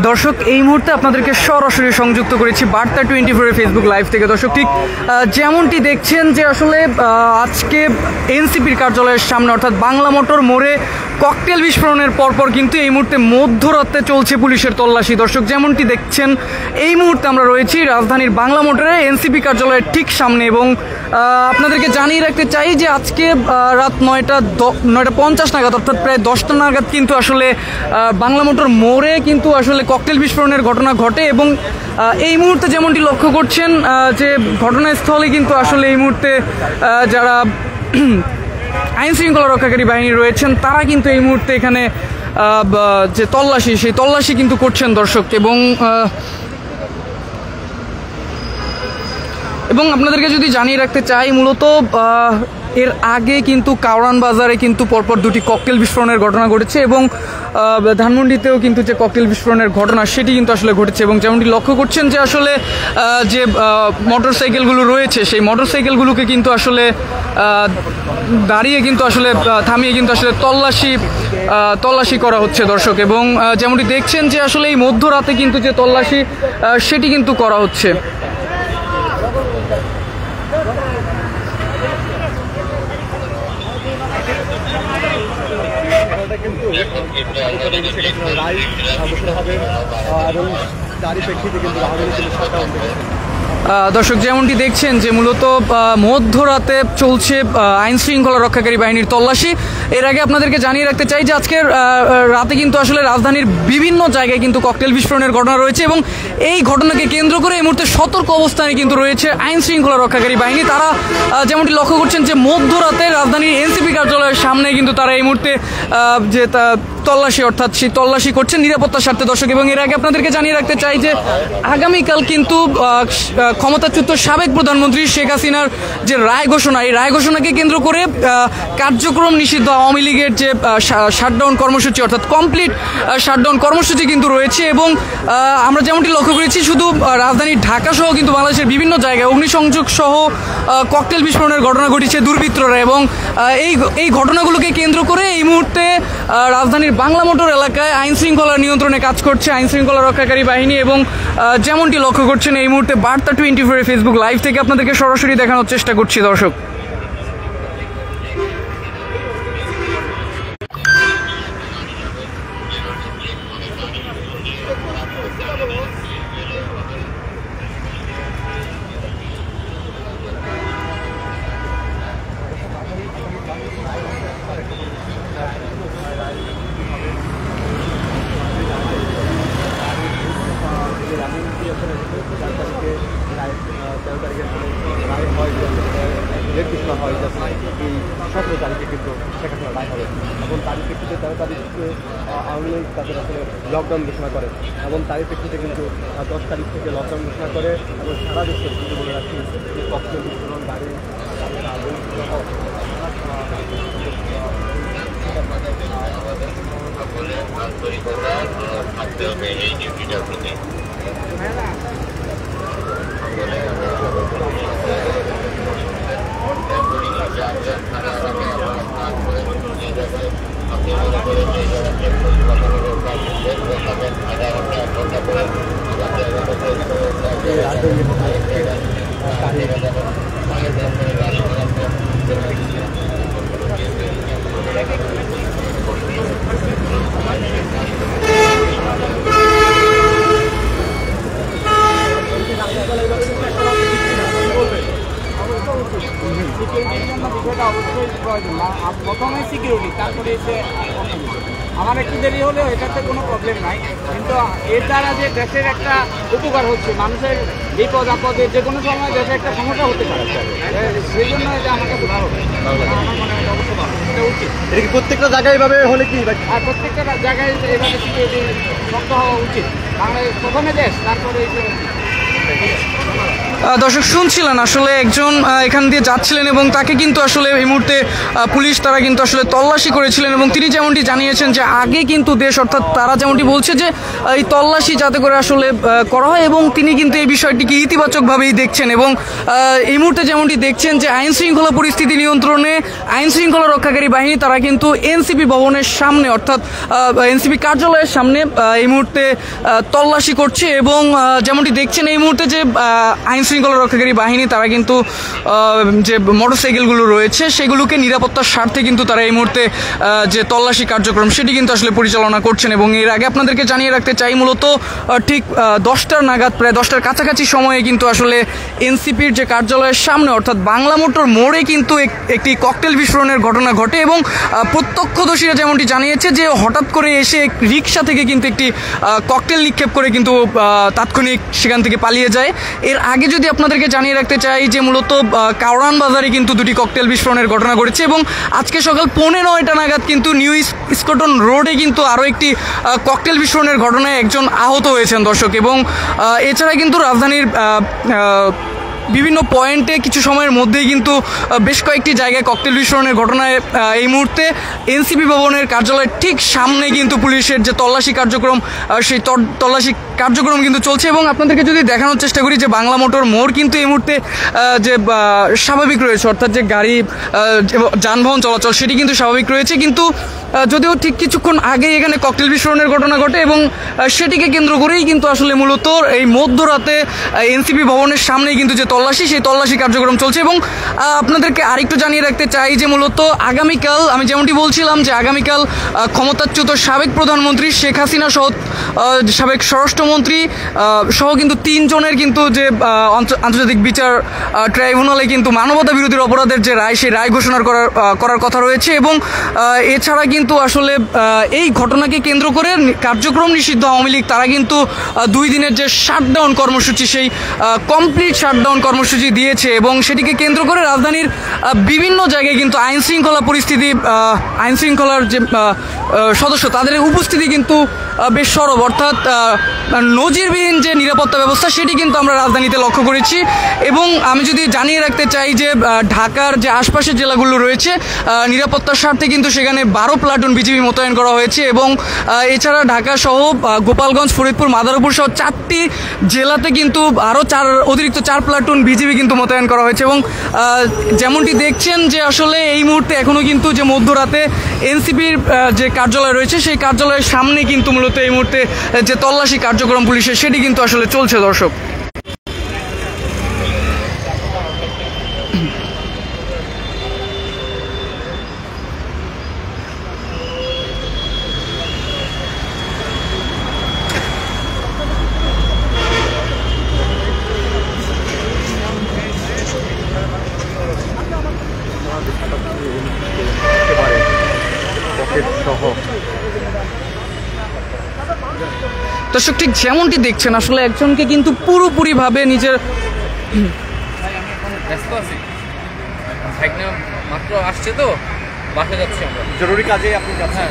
দর্শক এই মুহূর্তে আপনাদেরকে সরাসরি সংযুক্ত করেছি বার্তা 24 ফেসবুক লাইভ থেকে। দর্শক ঠিক যেমনটি দেখছেন যে আসলে আজকে এনসিপির কার্যালয়ের সামনে অর্থাৎ বাংলা মোটর মোড়ে ককটেল বিস্ফোরণের পরপর কিন্তু এই মুহূর্তে মধ্যরাতে চলছে পুলিশের তল্লাশি। দর্শক যেমনটি দেখছেন এই মুহূর্তে আমরা রয়েছি রাজধানীর বাংলা মোটরে এনসিপি কার্যালয়ের ঠিক সামনে এবং আপনাদেরকে জানিয়ে রাখতে চাই যে আজকে রাত 9:50 নাগাদ অর্থাৎ প্রায় 10টা নাগাদ কিন্তু আসলে বাংলা মোটর মোড়ে কিন্তু আসলে ককটেল বিস্ফোরণের ঘটনা ঘটে এবং এই মুহূর্তে যেমনটি লক্ষ্য করছেন যে ঘটনাস্থলে কিন্তু আসলে এই মুহূর্তে যারা আইন শৃঙ্খলা রক্ষাকারী বাহিনী রয়েছেন তারা কিন্তু এই মুহূর্তে এখানে যে তল্লাশি সেই তল্লাশি কিন্তু করছেন দর্শক। এবং আপনাদেরকে যদি জানিয়ে রাখতে চাই মূলত এর আগে কিন্তু কাওরান বাজারে কিন্তু পরপর দুটি ককটেল বিস্ফোরণের ঘটনা ঘটেছে এবং ধানমন্ডিতেও কিন্তু যে ককটেল বিস্ফোরণের ঘটনা সেটি কিন্তু আসলে ঘটেছে এবং যেমনটি লক্ষ্য করছেন যে আসলে যে মোটরসাইকেলগুলো রয়েছে সেই মোটরসাইকেলগুলোকে কিন্তু আসলে দাঁড়িয়ে কিন্তু আসলে থামিয়ে কিন্তু আসলে তল্লাশি করা হচ্ছে দর্শক। এবং যেমনটি দেখছেন যে আসলে এই মধ্যরাতে কিন্তু যে তল্লাশি সেটি কিন্তু করা হচ্ছে। দর্শক যেমনটি দেখছেন যে মূলত মধ্যরাতে চলছে আইন শৃঙ্খলা রক্ষাকারী বাহিনীর তল্লাশি। এর আগে আপনাদেরকে জানিয়ে রাখতে চাই যে আজকের রাতে কিন্তু আসলে রাজধানীর বিভিন্ন জায়গায় কিন্তু ককটেল বিস্ফোরণের ঘটনা রয়েছে এবং এই ঘটনাকে কেন্দ্র করে এই মুহূর্তে সতর্ক অবস্থানে কিন্তু রয়েছে আইন শৃঙ্খলা রক্ষাকারী বাহিনী। তারা যেমনটি লক্ষ্য করছেন যে মধ্যরাতে রাজধানীর এনসিপি কার্যালয়ের সামনে কিন্তু তারা এই মুহূর্তে যে তল্লাশি অর্থাৎ সেই তল্লাশি করছেন নিরাপত্তার স্বার্থে দর্শক। এবং এর আগে আপনাদেরকে জানিয়ে রাখতে চাই যে আগামীকাল কিন্তু ক্ষমতাচ্যুত সাবেক প্রধানমন্ত্রী শেখ হাসিনার যে রায় ঘোষণা এই রায় ঘোষণাকে কেন্দ্র করে কার্যক্রম নিষিদ্ধ আওয়ামী লীগের যে শাটডাউন কর্মসূচি অর্থাৎ কমপ্লিট শাটডাউন কর্মসূচি কিন্তু রয়েছে এবং আমরা যেমনটি লক্ষ্য করেছি শুধু রাজধানী ঢাকা সহ কিন্তু বাংলাদেশের বিভিন্ন জায়গায় অগ্নিসংযোগ সহ ককটেল বিস্ফোরণের ঘটনা ঘটেছে দুর্বৃত্তরা এবং এই ঘটনাগুলোকে কেন্দ্র করে এই মুহূর্তে রাজধানীর বাংলা মোটর এলাকায় আইন শৃঙ্খলা নিয়ন্ত্রণে কাজ করছে আইন শৃঙ্খলা রক্ষাকারী বাহিনী। এবং যেমনটি লক্ষ্য করছেন এই মুহূর্তে বার্তা 24 ফেসবুক লাইভ থেকে আপনাদেরকে সরাসরি দেখানোর চেষ্টা করছি দর্শক। হয় যে এই 17 তারিখে কিন্তু শেখ হাসিনা রায় হবে এবং তারই প্রেক্ষিতে 13 তারিখে আওয়ামী লীগ তাদের আসলে লকডাউন ঘোষণা করে এবং তারই প্রেক্ষিতে কিন্তু 10 তারিখ থেকে লকডাউন ঘোষণা করে এবং সারা দেশে কিন্তু বলে রাখছি যে ককটেল বিস্ফোরণ গাড়ি থাকতে হবে এই ডিউটিটার প্রতি। প্রথমে সিকিউরিটি তারপরে এসে আমার একটু দেরি হলেও এটাতে কোনো প্রবলেম নাই, কিন্তু এর দ্বারা যে দেশের একটা উপকার হচ্ছে মানুষের বিপদ আপদে যে কোনো সময় দেশে একটা সমস্যা হতে পারে, সেই জন্য এটা আমার কাছে ভালো আমার মনে হয় অবশ্যই ভালো এটা উচিত। এটা কি প্রত্যেকটা জায়গায় এভাবে হলে কি আর প্রত্যেকটা জায়গায় এভাবে সিকিউরিটি শক্ত হওয়া উচিত। বাংলাদেশ প্রথমে দেশ তারপরে দর্শক শুনছিলেন আসলে একজন এখান দিয়ে যাচ্ছিলেন এবং তাকে কিন্তু আসলে এই মুহূর্তে পুলিশ তারা কিন্তু আসলে তল্লাশি করেছিলেন এবং তিনি যেমনটি জানিয়েছেন যে আগে কিন্তু দেশ অর্থাৎ তারা যেমনটি বলছে যে এই তল্লাশি যাতে করে আসলে করা হয় এবং তিনি কিন্তু এই বিষয়টিকে ইতিবাচকভাবেই দেখছেন এবং এই মুহূর্তে যেমনটি দেখছেন যে আইন শৃঙ্খলা পরিস্থিতি নিয়ন্ত্রণে আইন শৃঙ্খলা রক্ষাকারী বাহিনী তারা কিন্তু এনসিপি ভবনের সামনে অর্থাৎ এনসিপি কার্যালয়ের সামনে এই মুহূর্তে তল্লাশি করছে এবং যেমনটি দেখছেন এই মুহূর্তে যে আইন শৃঙ্খলা রক্ষাকারী বাহিনী তারা কিন্তু যে মোটরসাইকেলগুলো রয়েছে সেগুলোকে নিরাপত্তার স্বার্থে কিন্তু তারা এই মুহূর্তে যে তল্লাশি কার্যক্রম সেটি কিন্তু আসলে পরিচালনা করছেন এবং এর আগে আপনাদেরকে জানিয়ে রাখতে চাই মূলত ঠিক 10টার নাগাদ প্রায় 10টার কাছাকাছি সময়ে কিন্তু আসলে এনসিপির যে কার্যালয়ের সামনে অর্থাৎ বাংলা মোটর মোড়ে কিন্তু একটি ককটেল বিস্ফোরণের ঘটনা ঘটে এবং প্রত্যক্ষদর্শীরা যেমনটি জানিয়েছে যে হঠাৎ করে এসে রিকশা থেকে কিন্তু একটি ককটেল নিক্ষেপ করে কিন্তু তাৎক্ষণিক সেখান থেকে পালিয়ে যায়। এর আগে যদি আপনাদেরকে জানিয়ে রাখতে চাই যে মূলত কাওড়ান বাজারে কিন্তু দুটি ককটেল বিস্ফোরণের ঘটনা ঘটেছে এবং আজকে সকাল 9:45 নাগাদ কিন্তু নিউ স্কটন রোডে কিন্তু আরও একটি ককটেল বিস্ফোরণের ঘটনায় একজন আহত হয়েছেন দর্শক এবং এছাড়া কিন্তু রাজধানীর বিভিন্ন পয়েন্টে কিছু সময়ের মধ্যেই কিন্তু বেশ কয়েকটি জায়গায় ককটেল বিস্ফোরণের ঘটনায় এই মুহূর্তে এনসিপি ভবনের কার্যালয়ের ঠিক সামনে কিন্তু পুলিশের যে তল্লাশি কার্যক্রম সেই তল্লাশি কার্যক্রম কিন্তু চলছে এবং আপনাদেরকে যদি দেখানোর চেষ্টা করি যে বাংলা মোটর মোড় কিন্তু এই মুহূর্তে যে স্বাভাবিক রয়েছে অর্থাৎ যে গাড়ি যানবাহন চলাচল সেটি কিন্তু স্বাভাবিক রয়েছে কিন্তু যদিও ঠিক কিছুক্ষণ আগেই এখানে ককটেল বিস্ফোরণের ঘটনা ঘটে এবং সেটিকে কেন্দ্র করেই কিন্তু আসলে মূলত এই মধ্যরাতে এনসিপি ভবনের সামনেই কিন্তু যে তল্লাশি সেই তল্লাশি কার্যক্রম চলছে এবং আপনাদেরকে আরেকটু জানিয়ে রাখতে চাই যে মূলত আগামীকাল আমি যেমনটি বলছিলাম যে আগামীকাল ক্ষমতাচ্যুত সাবেক প্রধানমন্ত্রী শেখ হাসিনা সহ সাবেক স্বরাষ্ট্রমন্ত্রী সহ কিন্তু 3 জনের কিন্তু যে আন্তর্জাতিক বিচার ট্রাইব্যুনালে কিন্তু মানবতা বিরোধী অপরাধের যে রায় সেই রায় ঘোষণা করার কথা রয়েছে এবং এছাড়া কিন্তু আসলে এই ঘটনাকে কেন্দ্র করে কার্যক্রম নিষিদ্ধ আওয়ামী লীগ তারা কিন্তু 2 দিনের যে শাটডাউন কর্মসূচি সেই কমপ্লিট শাটডাউন কর্মসূচি দিয়েছে এবং সেটিকে কেন্দ্র করে রাজধানীর বিভিন্ন জায়গায় কিন্তু আইন শৃঙ্খলা পরিস্থিতি আইন শৃঙ্খলার যে সদস্য তাদের উপস্থিতি কিন্তু বেশ সরব অর্থাৎ নজিরবিহীন যে নিরাপত্তা ব্যবস্থা সেটি কিন্তু আমরা রাজধানীতে লক্ষ্য করেছি এবং আমি যদি জানিয়ে রাখতে চাই যে ঢাকার যে আশপাশের জেলাগুলো রয়েছে নিরাপত্তার স্বার্থে কিন্তু সেখানে 12 প্লাটুন বিজিবি মোতায়েন করা হয়েছে এবং এছাড়া ঢাকা সহ গোপালগঞ্জ ফরিদপুর মাদারীপুর সহ 4টি জেলাতে কিন্তু আরও অতিরিক্ত 4 প্লাটুন বিজিবি কিন্তু মোতায়েন করা হয়েছে এবং যেমনটি দেখছেন যে আসলে এই মুহূর্তে এখনও কিন্তু যে মধ্যরাতে এনসিপির যে কার্যালয় রয়েছে সেই কার্যালয়ের সামনে কিন্তু মূলত এই মুহূর্তে যে তল্লাশি কার্যক্রম পুলিশের সেটি কিন্তু আসলে চলছে দর্শক। দর্শক ঠিক যেমনটি দেখছেন আসলে একজনকে কিন্তু পুরোপুরিভাবে নিজের ব্যস্ত আছি মাত্র আসছে তো বাসা যাচ্ছি আমরা জরুরি কাজে আপনি যাচ্ছেন।